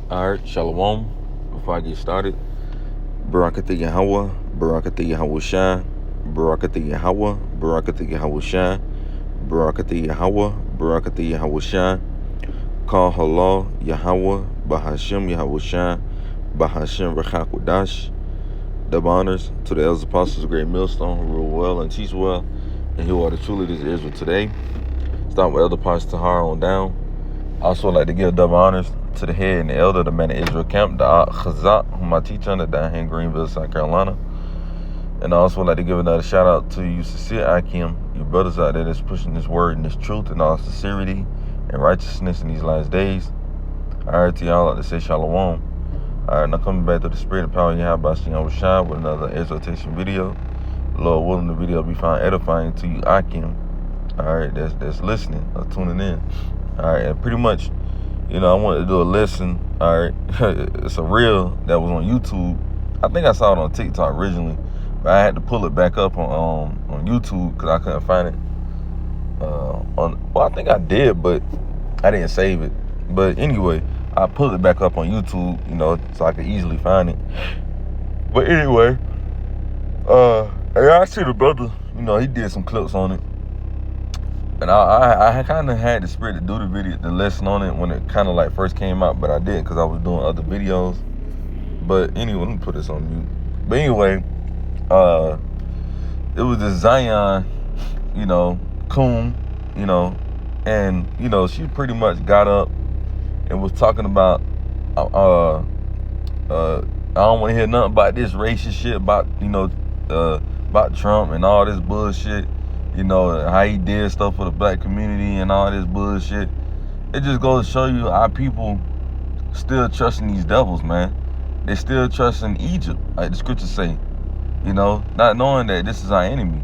Alright, Shalom. Before I get started, Barakatha Yahweh, Barakatha Yahweh Shai, Barakatha Yahweh, Barakatha Yahweh Shai, Barakatha Yahweh, Barakatha Yahweh Shai, Call Halal Yahweh, Bahashem Yahweh Shai, Bahashem Rechakwadash. Double honors to the elders apostles of Great Millstone who rule well and teach well, and who are the true leaders of Israel today. Start with Elder Parts Tahar on down. I also like to give double honors to the head and the elder of the Man of Israel camp, the Chazak, whom I teach under down here in Greenville, South Carolina. And I also like to give another shout out to you, sincere Akim, you brothers out there that's pushing this word and this truth and all sincerity and righteousness in these last days. All right, to y'all, like to say shalom. All right, now coming back to the spirit and power of Yahweh Shem Shai with another exhortation video. Lord willing, the video be found edifying to you, Akim. All right, that's listening or tuning in. All right, and pretty much, I wanted to do a lesson. All right, it's a reel that was on YouTube. I think I saw it on TikTok originally, but I had to pull it back up on YouTube because I couldn't find it. I think I did, but I didn't save it. But anyway, I pulled it back up on YouTube, so I could easily find it. But anyway, I see the brother, he did some clips on it. And I kind of had the spirit to do the lesson on it when it kind of like first came out, but I didn't because I was doing other videos. But anyway, let me put this on mute. But anyway, it was this Zion, coon, and, she pretty much got up and was talking about, I don't want to hear nothing about this racist shit, about Trump and all this bullshit. How he did stuff for the black community and all this bullshit. It just goes to show you how people still trusting these devils, man. They still trusting Egypt, like the scriptures say. Not knowing that this is our enemy.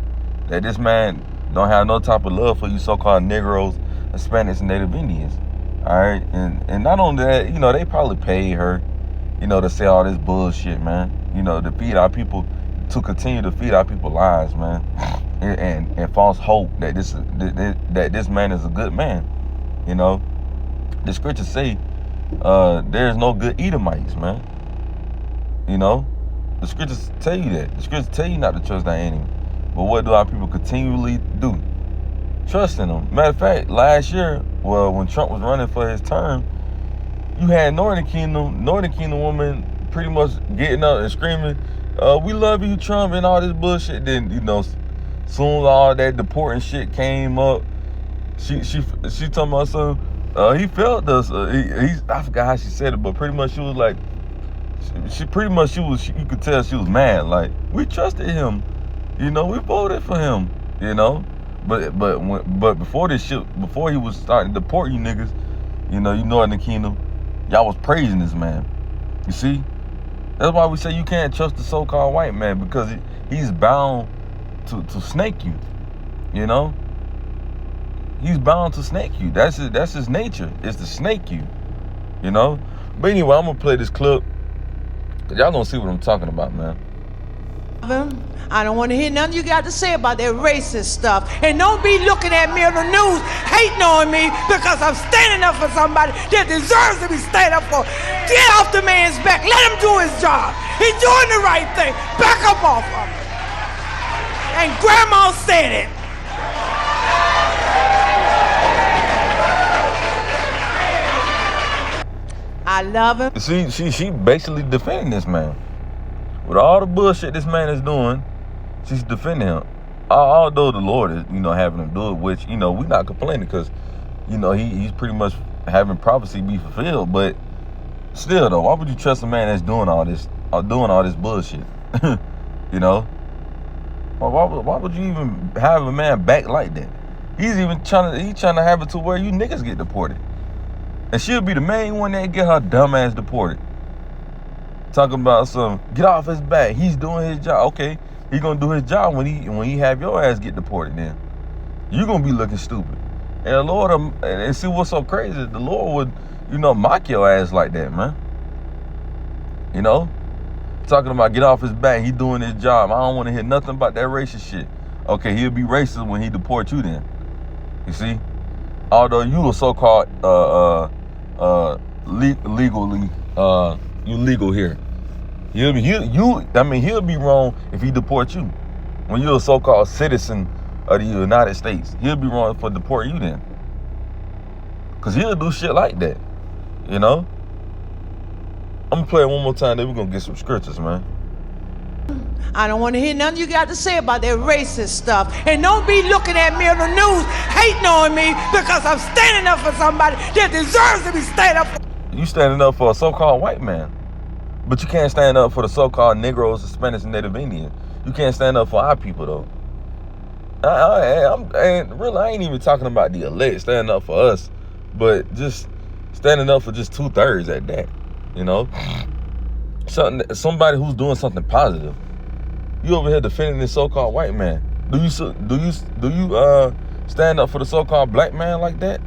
That this man don't have no type of love for you so-called Negroes, Hispanics, and Native Indians. All right? And not only that, they probably paid her, to say all this bullshit, man. To feed our people, to continue to feed our people lies, man. And false hope that this man is a good man. The scriptures say there's no good Edomites, man. The scriptures tell you that. The scriptures tell you not to trust thy enemy. But what do our people continually do? Trust in them. Matter of fact, last year, when Trump was running for his term, you had Northern Kingdom woman pretty much getting up and screaming, we love you, Trump, and all this bullshit. Then, soon as all that deporting shit came up, she talking about something. He felt us. I forgot how she said it, but pretty much she was like, you could tell she was mad. Like, we trusted him, we voted for him, But before this shit, before he was starting to deport you niggas, you Northern Kingdom, y'all was praising this man. You see, that's why we say you can't trust the so-called white man, because he's bound to snake you, He's bound to snake you. That's his nature, is to snake you, But anyway, I'm gonna play this clip, cause y'all gonna see what I'm talking about, man. I don't want to hear nothing you got to say about that racist stuff. And don't be looking at me on the news hating on me because I'm standing up for somebody that deserves to be standing up for. Get off the man's back. Let him do his job. He's doing the right thing. Back up off of him. And Grandma said it. I love him. See, she basically defending this man. With all the bullshit this man is doing, she's defending him. Although the Lord is, having him do it, which, we're not complaining because, he's pretty much having prophecy be fulfilled. But still, though, why would you trust a man that's doing all this bullshit? Why would you even have a man back like that? He's trying to have it to where you niggas get deported. And she'll be the main one that get her dumb ass deported. Talking about get off his back. He's doing his job. Okay, he gonna do his job when he have your ass get deported. Then you gonna be looking stupid. And the Lord, and see what's so crazy? The Lord would, mock your ass like that, man. Talking about get off his back. He doing his job. I don't want to hear nothing about that racist shit. Okay, he'll be racist when he deport you then. You see, although you a so-called legally, you legal here. He'll be wrong if he deport you. When you're a so-called citizen of the United States, he'll be wrong for deport you then. Cause he'll do shit like that, you know. I'm gonna play it one more time, then we're gonna get some scriptures, man. I don't want to hear nothing you got to say about that racist stuff. And don't be looking at me on the news hating on me because I'm standing up for somebody that deserves to be standing up for. You standing up for a so-called white man, but you can't stand up for the so-called Negroes, Hispanics, and Native Indians. You can't stand up for our people, though. I ain't even talking about the elect standing up for us, but just standing up for just 2/3 at that, you know? Somebody who's doing something positive. You over here defending this so-called white man. Do you stand up for the so-called black man like that?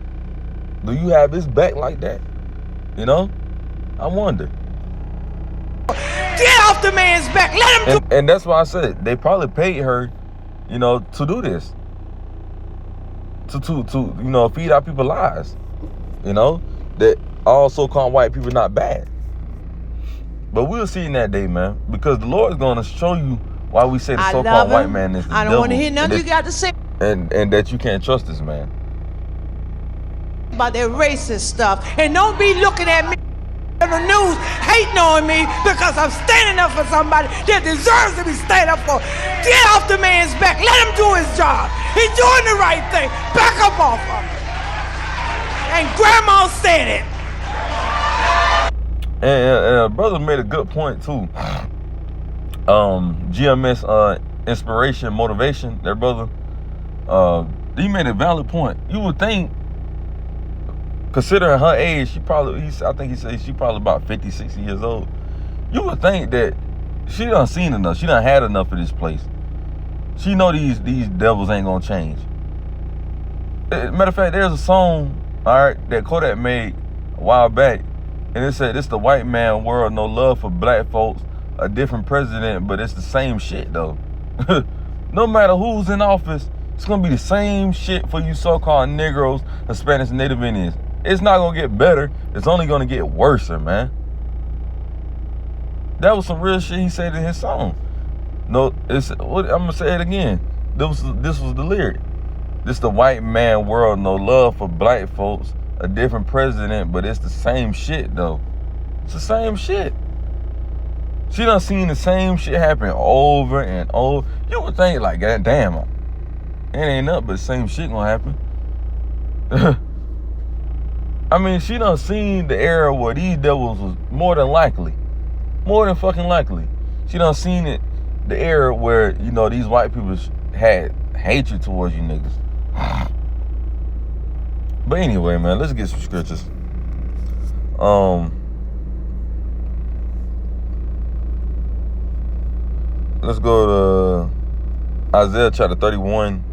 Do you have his back like that? You know? I wonder. Get off the man's back. Let him do. And that's why I said they probably paid her, you know, to do this. To you know, feed our people lies. You know, that all so-called white people not bad. But we'll see in that day, man, because the Lord is going to show you why we say the so-called white man is the devil. I don't want to hear nothing you got to say. And that you can't trust this man. About that racist stuff. And don't be looking at me on the news hating on me because I'm standing up for somebody that deserves to be standing up for. Get off the man's back. Let him do his job. He's doing the right thing. Back up off of him. And Grandma said it. And brother made a good point too. GMS inspiration, motivation, that brother. He made a valid point. You would think, considering her age, I think he said she probably about 50, 60 years old. You would think that she done seen enough. She done had enough of this place. She know these devils ain't gonna change. Matter of fact, there's a song, all right, that Kodak made a while back. And it said, it's the white man world, no love for black folks, a different president, but it's the same shit, though. No matter who's in office, it's going to be the same shit for you so-called Negroes, Hispanics, and Native Indians. It's not going to get better. It's only going to get worse, man. That was some real shit he said in his song. No, I'm going to say it again. This was the lyric. This the white man world, no love for black folks, a different president, but it's the same shit, though. It's the same shit. She done seen the same shit happen over and over. You would think, like, God damn, it ain't nothing but the same shit gonna happen. I mean, she done seen the era where these devils was more than fucking likely. She done seen it, the era where, you know, these white people had hatred towards you niggas. But anyway, man, let's get some scriptures. Let's go to Isaiah chapter 31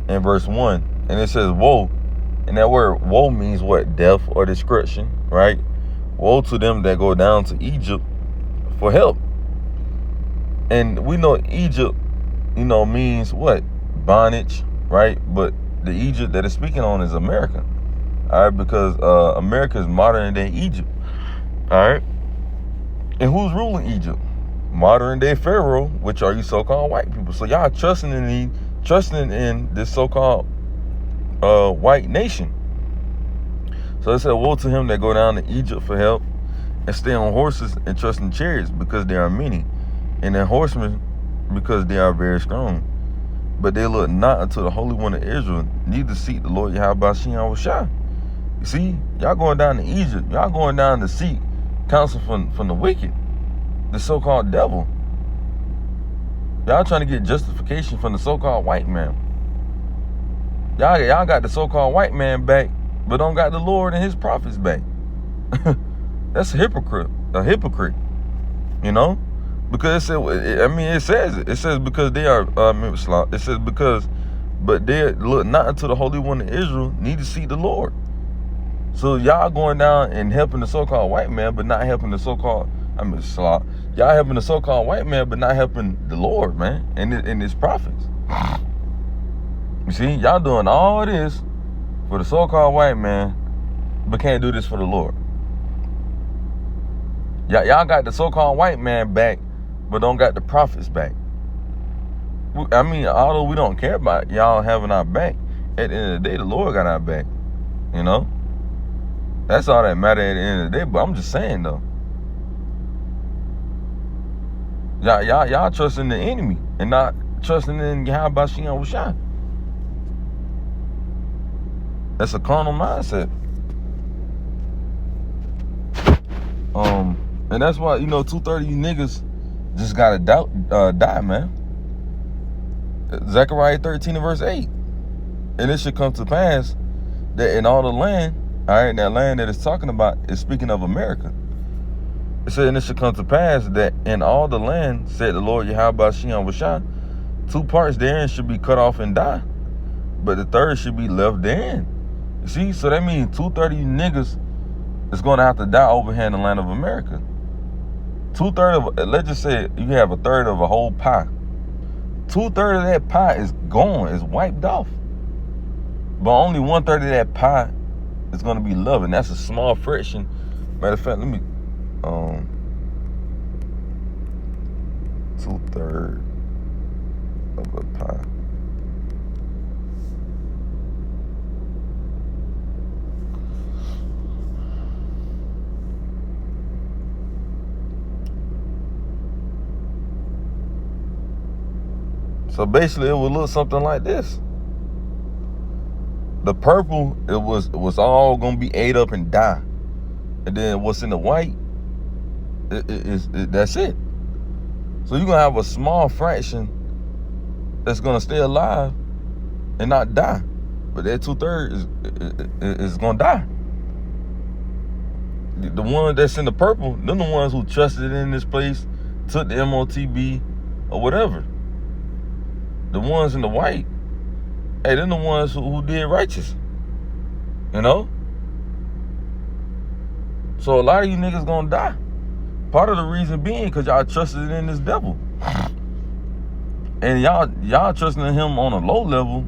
and verse 1. And it says, woe. And that word woe means what? Death or destruction, right? Woe to them that go down to Egypt for help. And we know Egypt, you know, means what? Bondage, right? But the Egypt that it's speaking on is America. All right, because America is modern day Egypt. All right. And who's ruling Egypt? Modern day Pharaoh, which are you so-called white people. So y'all trusting in this so-called white nation. So it said, woe to him that go down to Egypt for help and stay on horses and trust in chariots because they are many, and in horsemen because they are very strong. But they look not unto the Holy One of Israel, neither seek the Lord Yahweh Shai. You see, y'all going down to Egypt. Y'all going down to seek counsel from the wicked, the so-called devil. Y'all trying to get justification from the so-called white man. Y'all got the so-called white man back, but don't got the Lord and his prophets back. That's a hypocrite, you know? Because it says because they are, it says because, but they look not unto the Holy One of Israel, need to seek the Lord. So y'all going down and helping the so-called white man, but not helping the so-called, y'all helping the so-called white man, but not helping the Lord, man, and his prophets. You see, y'all doing all this for the so-called white man, but can't do this for the Lord. Y'all got the so-called white man back, but don't got the prophets back. I mean, although we don't care about y'all having our back, at the end of the day, the Lord got our back. You know? That's all that matter at the end of the day. But I'm just saying, though. Y'all trusting the enemy and not trusting in Yahweh Shem Shah. That's a carnal mindset. And that's why, 230 you niggas just gotta die, man. Zechariah 13 and verse 8. And it should come to pass that in all the land, all right, that land that it's talking about is speaking of America. It said, and it should come to pass that in all the land, said the Lord Yahweh Shem Shah, 2 parts therein should be cut off and die, but the third should be left therein. You see, so that means 230 niggas is going to have to die over here in the land of America. 2/3 of, let's just say you have 1/3 of a whole pie. 2/3 of that pie is gone, is wiped off. But only 1/3 of that pie is going to be left, and that's a small fraction. Matter of fact, let me, 2/3 of a pie. So basically, it would look something like this. The purple, it was all gonna be ate up and die, and then what's in the white, that's it. So you're gonna have a small fraction that's gonna stay alive and not die, but that 2/3 is gonna die. The one that's in the purple, they're the ones who trusted in this place, took the MOTB or whatever. The ones in the white, hey, they're the ones who did righteous. You know? So a lot of you niggas gonna die. Part of the reason being because y'all trusted in this devil. And y'all trusting in him on a low level.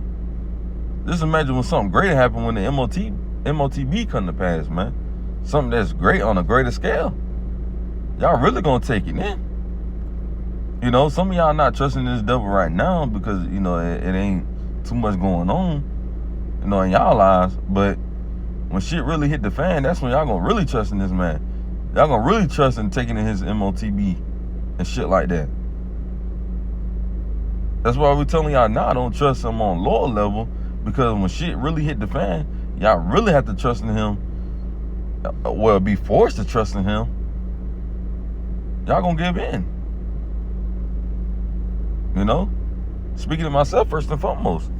Just imagine when something great happened when the MOTB come to pass, man. Something that's great on a greater scale. Y'all really gonna take it in. Some of y'all not trusting this devil right now because, it ain't too much going on, in y'all lives. But when shit really hit the fan, that's when y'all gonna really trust in this man. Y'all gonna really trust in taking in his MOTB and shit like that. That's why we telling y'all now don't trust him on lower level, because when shit really hit the fan, y'all really have to trust in him. Well, be forced to trust in him. Y'all gonna give in. Speaking of myself first and foremost,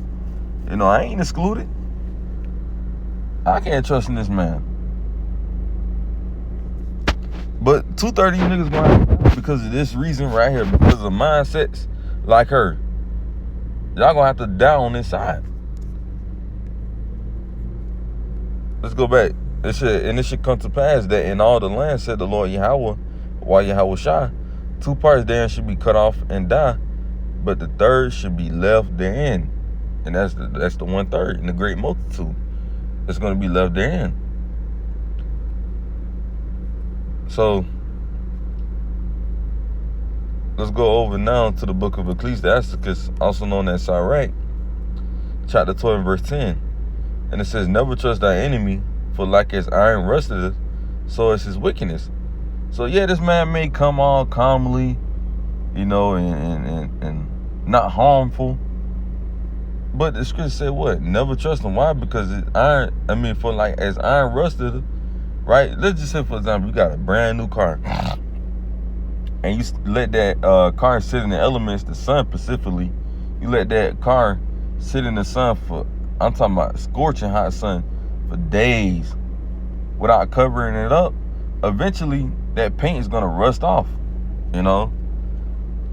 I ain't excluded. I can't trust in this man. But 230 niggas gonna die because of this reason right here, because of mindsets like her. Y'all gonna have to die on this side. Let's go back. It should come to pass that in all the land, said the Lord Yahweh, while Yahweh Shah, 2 parts therein should be cut off and die, but the third should be left therein. And that's the 1/3 in the great multitude. It's going to be left therein. So let's go over now to the book of Ecclesiasticus, also known as Sirach, chapter 12 and verse 10. And it says, never trust thy enemy, for like as iron rusteth, so is his wickedness. So yeah, this man may come on calmly, and not harmful. But the scripture said what? Never trust him. Why? Because for like as iron rusted, right? Let's just say, for example, you got a brand new car, and you let that car sit in the elements, the sun specifically. You let that car sit in the sun for, I'm talking about scorching hot sun, for days without covering it up. Eventually, that paint is gonna rust off, and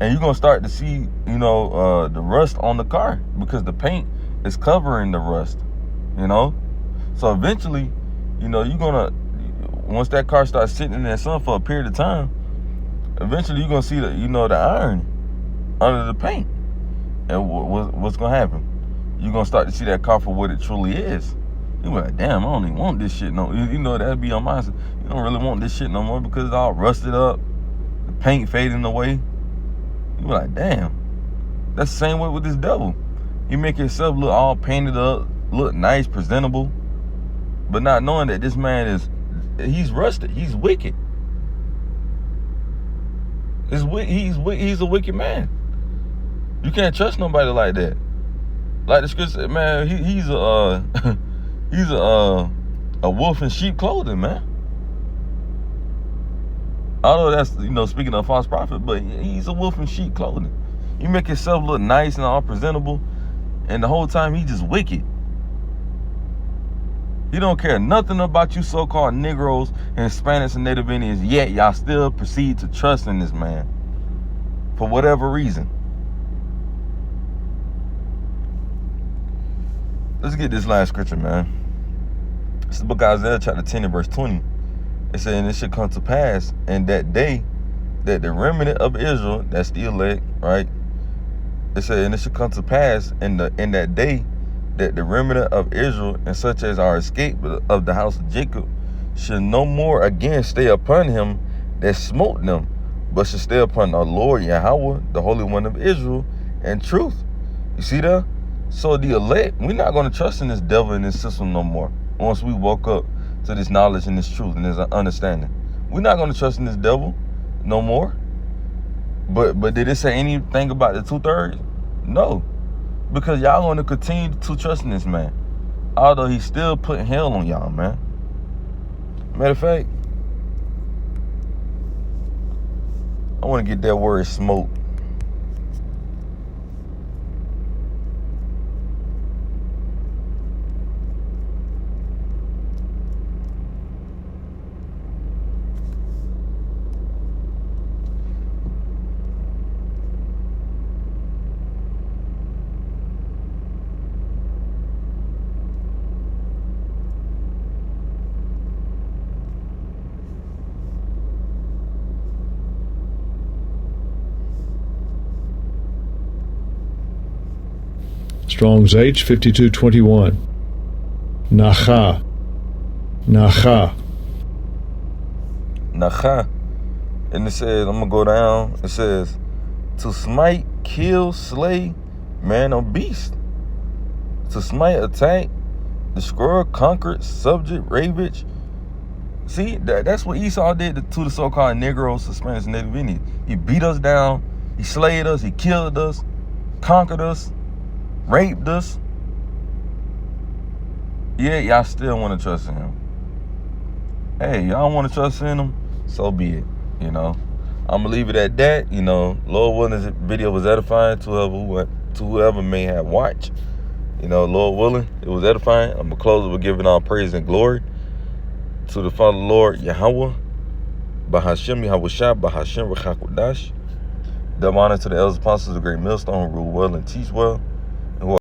you're gonna start to see, the rust on the car because the paint is covering the rust, So eventually, you're gonna, once that car starts sitting in that sun for a period of time, eventually you're gonna see the iron under the paint. And what's gonna happen? You're gonna start to see that car for what it truly is. You're like, damn, I don't even want this shit. No, that'd be your mindset. You don't really want this shit no more because it's all rusted up, the paint fading away. You be like, damn. That's the same way with this devil. You make yourself look all painted up, look nice, presentable, but not knowing that this man he's rusted. He's wicked. He's a wicked man. You can't trust nobody like that. Like the scripture said, man, he's a he's a wolf in sheep clothing, man. Although that's, speaking of false prophet, but he's a wolf in sheep clothing. You make yourself look nice and all presentable, and the whole time he just wicked. He don't care nothing about you so-called Negroes and Hispanics and Native Indians, yet y'all still proceed to trust in this man for whatever reason. Let's get this last scripture, man. This is the book of Isaiah, chapter 10 and verse 20. It said, and it should come to pass in that day that the remnant of Israel, that's the elect, right? It said, and it should come to pass in that day that the remnant of Israel and such as are escaped of the house of Jacob should no more again stay upon him that smote them, but should stay upon our Lord Yahweh, the Holy One of Israel, and truth. You see that? So the elect, we're not going to trust in this devil and this system no more. Once we woke up to this knowledge and this truth and this understanding, we're not going to trust in this devil no more. But did it say anything about the 2/3? No, because y'all going to continue to trust in this man, although he's still putting hell on y'all, man. Matter of fact, I want to get that word smoke. Strong's H 5221. Nacha. Nacha. Nacha. And it says, I'm going to go down. It says, to smite, kill, slay, man or beast. To smite, attack, destroy, conquer, subject, ravage. See, that's what Esau did to the so-called Negroes, Hispanics, and Native Indians. He beat us down. He slayed us. He killed us. Conquered us. Raped us. Yeah, y'all still want to trust in him. Hey, y'all want to trust in him? So be it. I'm going to leave it at that. Lord willing, this video was edifying to whoever may have watched. Lord willing, it was edifying. I'm going to close it with giving all praise and glory to the Father, Lord, Yahweh, Bahashem, Yahushua, Bahashem, Rechakudash. Double honor to the elders, apostles, the great millstone, who rule well and teach well.